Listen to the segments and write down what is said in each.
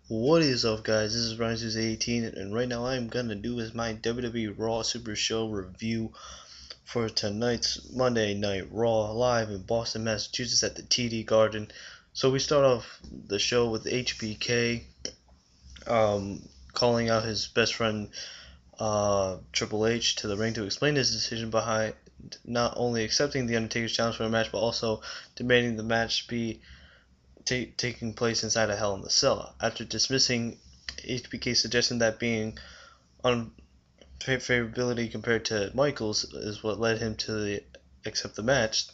What is up, guys? This is Ryan18, and right now I'm gonna do is my WWE Raw Super Show review for tonight's Monday Night Raw live in Boston, Massachusetts at the TD Garden. So we start off the show with HBK calling out his best friend Triple H to the ring to explain his decision behind not only accepting the Undertaker's challenge for a match, but also demanding the match be taking place inside a Hell in the Cell. After dismissing HBK's suggestion that being unfavorability compared to Michaels is what led him to accept the match,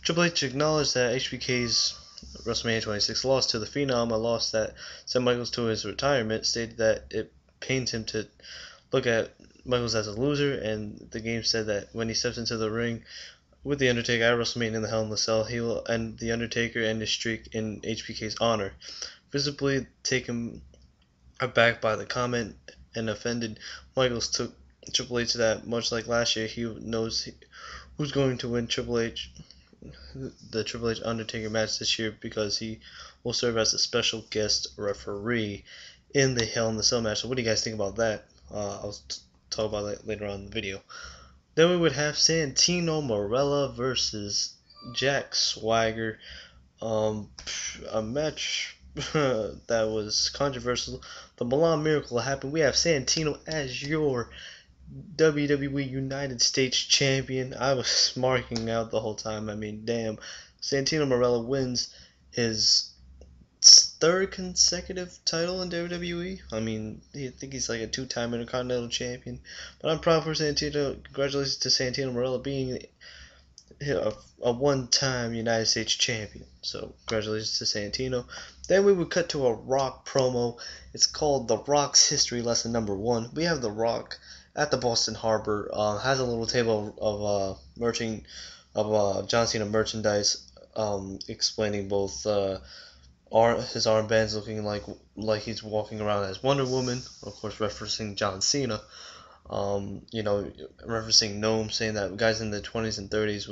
Triple H acknowledged that HBK's WrestleMania 26 loss to the Phenom, a loss that sent Michaels to his retirement, stated that it pains him to look at Michaels as a loser, and the game said that when he steps into the ring with The Undertaker at WrestleMania in the Hell in the Cell, he will end The Undertaker and his streak in HBK's honor. Visibly taken aback by the comment and offended, Michaels took Triple H that, much like last year, he knows who's going to win the Triple H Undertaker match this year because he will serve as a special guest referee in the Hell in the Cell match. So what do you guys think about that? I'll talk about that later on in the video. Then we would have Santino Marella versus Jack Swagger. A match that was controversial. The Milan Miracle happened. We have Santino as your WWE United States Champion. I was marking out the whole time. I mean, damn. Santino Marella wins his third consecutive title in WWE. I mean, I think he's like a two-time Intercontinental Champion. But I'm proud for Santino. Congratulations to Santino Marella being a one-time United States Champion. So, congratulations to Santino. Then we would cut to a Rock promo. It's called The Rock's History Lesson Number 1. We have The Rock at the Boston Harbor. Has a little table of John Cena merchandise, explaining both his armbands looking like he's walking around as Wonder Woman, of course referencing John Cena. Referencing Gnome, saying that guys in the 20s and 30s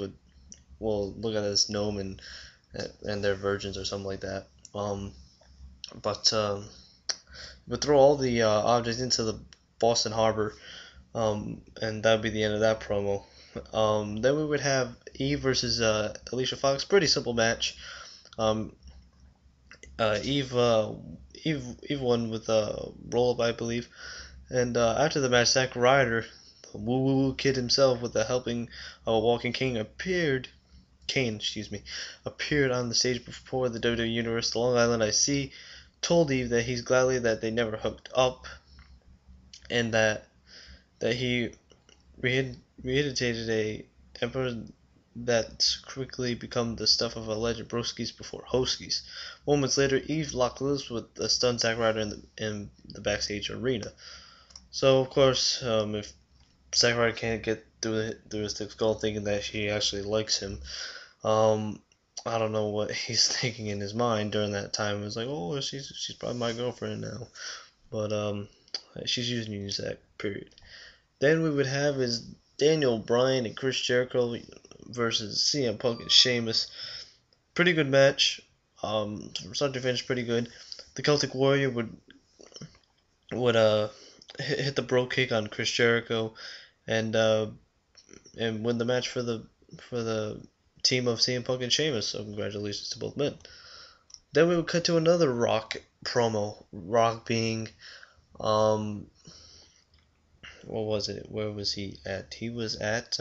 will look at this Gnome and they're virgins or something like that. But throw all the objects into the Boston Harbor, and that would be the end of that promo. Then we would have Eve versus Alicia Fox. Pretty simple match. Eve won with a roll-up, I believe. And after the match, Zack Ryder, the woo-woo kid himself, with the helping of a walking Kane, appeared on the stage before the WWE Universe. The Long Island IC told Eve that he's gladly that they never hooked up, and that he reiterated a emperor that's quickly become the stuff of alleged broskies before hoskies. Moments later, Eve locked lips with a stunned Zack Ryder in the backstage arena. So, of course, if Zack Ryder can't get through his thick skull thinking that she actually likes him, I don't know what he's thinking in his mind during that time. It's like, oh, she's probably my girlfriend now. But she's using Zack, period. Then we would have is Daniel Bryan and Chris Jericho versus CM Punk and Sheamus. Pretty good match. From start to finish, pretty good. The Celtic Warrior would hit the bro kick on Chris Jericho and win the match for the team of CM Punk and Sheamus. So congratulations to both men. Then we would cut to another Rock promo. Rock being what was it? Where was he at? He was at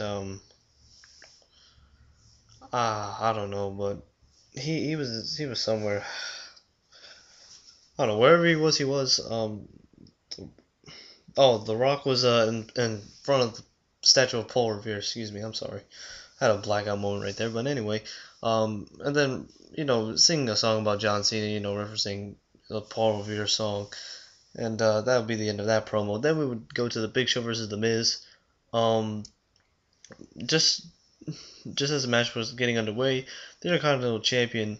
I don't know, but he was somewhere. I don't know, wherever he was. The Rock was in front of the statue of Paul Revere. Excuse me, I'm sorry. I had a blackout moment right there, but anyway, and then singing a song about John Cena, referencing the Paul Revere song, and that would be the end of that promo. Then we would go to the Big Show versus The Miz. Just as the match was getting underway, the Intercontinental Champion,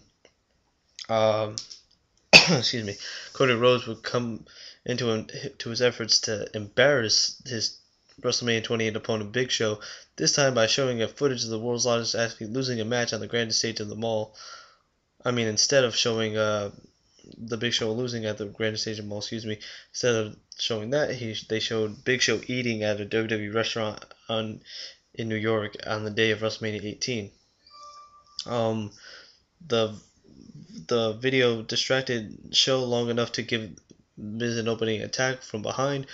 excuse me, Cody Rhodes would come into his efforts to embarrass his WrestleMania 28 opponent Big Show, this time by showing a footage of the world's largest athlete losing a match on the grandest stage of them all. I mean, instead of showing the Big Show losing at the Grand Stadium Mall, instead of showing that, they showed Big Show eating at a WWE restaurant in New York on the day of WrestleMania 18. The video distracted Show long enough to give Miz an opening attack from behind,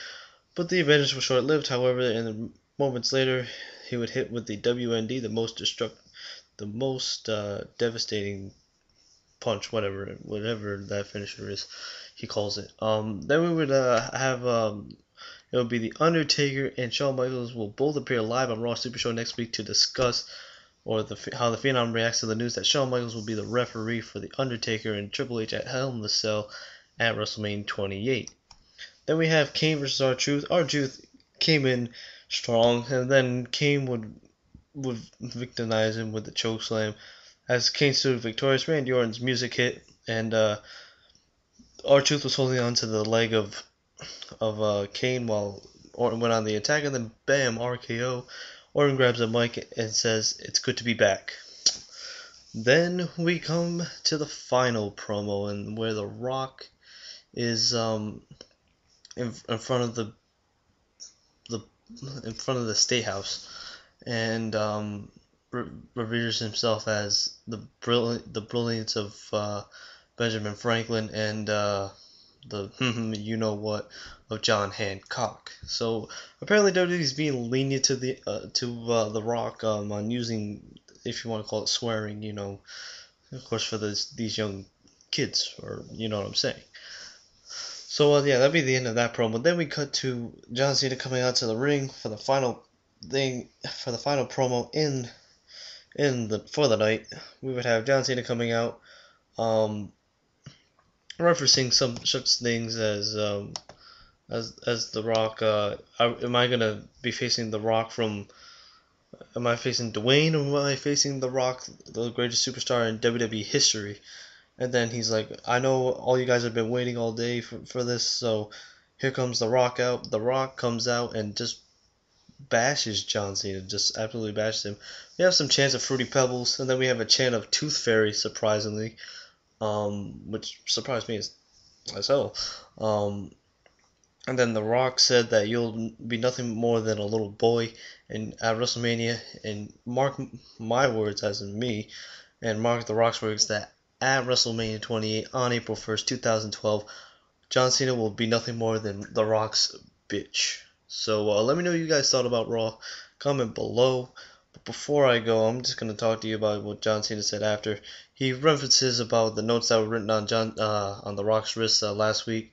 but the advantage was short-lived. However, in the moments later, he would hit with the WND, the most devastating punch, whatever that finisher is, he calls it. Then we would have it would be the Undertaker and Shawn Michaels will both appear live on Raw Super Show next week to discuss how the Phenom reacts to the news that Shawn Michaels will be the referee for the Undertaker and Triple H at Hell in the Cell at WrestleMania 28. Then we have Kane versus R-Truth. R-Truth came in strong, and then Kane would victimize him with the chokeslam. As Kane stood victorious, Randy Orton's music hit, and R-Truth was holding on to the leg of Kane while Orton went on the attack, and then bam, RKO. Orton grabs a mic and says, "It's good to be back." Then we come to the final promo, and where The Rock is in front of the State House, and reveres himself as the brilliance of Benjamin Franklin and the you know what of John Hancock. So apparently WWE is being lenient to the Rock on using, if you want to call it swearing, of course for these young kids, or you know what I'm saying. So yeah, that'd be the end of that promo. Then we cut to John Cena coming out to the ring for the final promo for the night. We would have John Cena coming out, referencing some such things as The Rock. Am I gonna be facing The Rock Am I facing Dwayne, or am I facing The Rock, the greatest superstar in WWE history? And then he's like, "I know all you guys have been waiting all day for this, so here comes The Rock out." The Rock comes out and just bashes John Cena, just absolutely bashes him. We have some chants of Fruity Pebbles, and then we have a chant of Tooth Fairy, surprisingly, which surprised me as hell. And then The Rock said that you'll be nothing more than a little boy at WrestleMania, and mark my words, as in me, and mark The Rock's words, that at WrestleMania 28 on April 1st, 2012, John Cena will be nothing more than The Rock's bitch. So let me know what you guys thought about Raw. Comment below. But before I go, I'm just going to talk to you about what John Cena said after. He references about the notes that were written on on The Rock's wrist last week,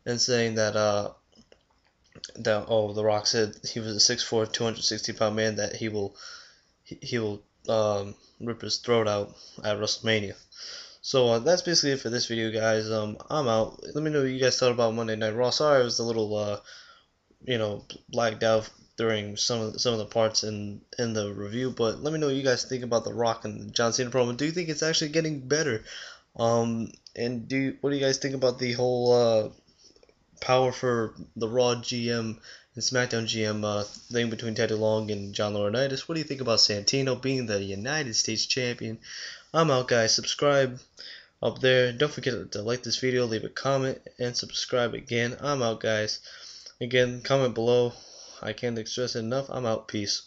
and saying that The Rock said he was a 6'4", 260-pound man, that he will rip his throat out at WrestleMania. So that's basically it for this video, guys. I'm out. Let me know what you guys thought about Monday Night Raw. Sorry I was a little blacked out during some of the parts in the review, but let me know what you guys think about The Rock and John Cena promo. Do you think it's actually getting better? And what do you guys think about the whole power for the Raw GM and Smackdown GM thing between Teddy Long and John Laurinaitis? What do you think about Santino being the United States champion? I'm out, guys. Subscribe up there. Don't forget to like this video, leave a comment, and subscribe again. I'm out, guys. Again, comment below. I can't express it enough. I'm out. Peace.